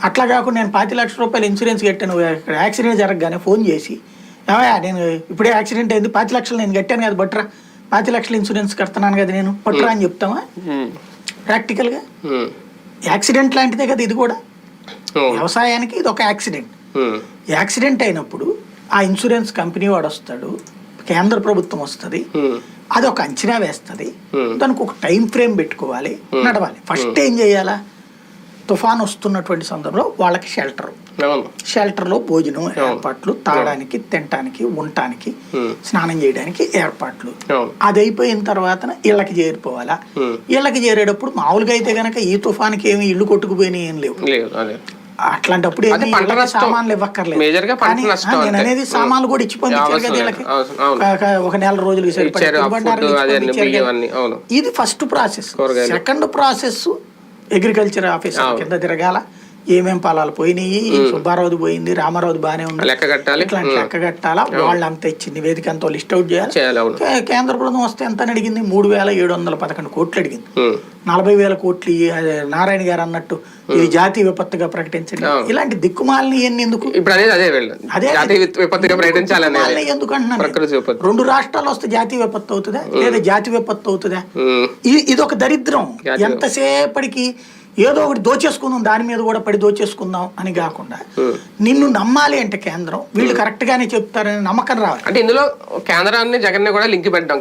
అట్లా కాకుండా నేను 5 లక్షల రూపాయలు ఇన్సూరెన్స్ కట్టాను, యాక్సిడెంట్ జరగగానే ఫోన్ చేసి ఏమయ్యా నేను ఇప్పుడే యాక్సిడెంట్ అయింది 5 లక్షలు నేను కట్టాను కదా బట్రా, 5 లక్షలు ఇన్సూరెన్స్ కడుతున్నాను కదా నేను పట్టురా అని చెప్తామా? ప్రాక్టికల్గా యాక్సిడెంట్ లాంటిదే కదా ఇది కూడా. వ్యవసాయానికి ఇది ఒక యాక్సిడెంట్. యాక్సిడెంట్ అయినప్పుడు ఆ ఇన్సూరెన్స్ కంపెనీ వాడు వస్తాడు, కేంద్ర ప్రభుత్వం వస్తుంది, అది ఒక అంచనా వేస్తుంది, దానికి ఒక టైం ఫ్రేమ్ పెట్టుకోవాలి, నడవాలి. ఫస్ట్ ఏం చేయాలా? తుఫాన్ వస్తున్నటువంటి సందర్భంలో వాళ్ళకి షెల్టర్లో భోజనం ఏర్పాట్లు, తాగడానికి, తినడానికి, ఉండటానికి, స్నానం చేయడానికి ఏర్పాట్లు. అది అయిపోయిన తర్వాత ఇళ్ళకి చేరిపోవాలా. ఇళ్ళకి చేరేటప్పుడు మామూలుగా అయితే గనక ఈ తుఫాన్కి ఏమి ఇల్లు కొట్టుకుపోయినా ఏం లేవు. అట్లాంటప్పుడు సామాన్లు ఇవ్వక్కర్లేదు. నేను అనేది సామాన్లు కూడా ఇచ్చి పంపించారు కదా వీళ్ళకి, ఒక నెల రోజులకి సరిపడా. ఇది first process. Second process agriculture officer కింద తిరగాల, ఏమేం పొలాలు పోయినాయి, సుబ్బారావుది పోయింది, రామారావుది బాగానే ఉంది, ఇట్లాంటి లెక్క కట్టాలా, వాళ్ళు అంత ఇచ్చి నివేదిక అంతా లిస్ట్ అవుట్ చేయాలి. కేంద్ర ప్రభుత్వం వస్తే ఎంత అడిగింది? 3,711 కోట్లు అడిగింది. 40,000 కోట్లు నారాయణ గారు అన్నట్టు ఇది జాతీయ విపత్తుగా ప్రకటించండి. ఇలాంటి దిక్కుమాలని ఎందుకు ఎందుకు అంటున్నాను? 2 రాష్ట్రాలు వస్తే జాతీయ విపత్తు అవుతుందా లేదా జాతీయ విపత్తు అవుతుందా? ఇది ఒక దరిద్రం. ఎంతసేపటికి ఏదో ఒకటి దోచేసుకుందాం, దాని మీద కూడా పడి దోచేసుకుందాం అని కాకుండా నిన్ను నమ్మాలి అంటే కేంద్రం వీళ్ళు కరెక్ట్ గానే చెప్తారని నమ్మకం రావాలి. అంటే ఇందులో కేంద్రాన్ని జగన్ కూడా లింక్ పెట్టడం.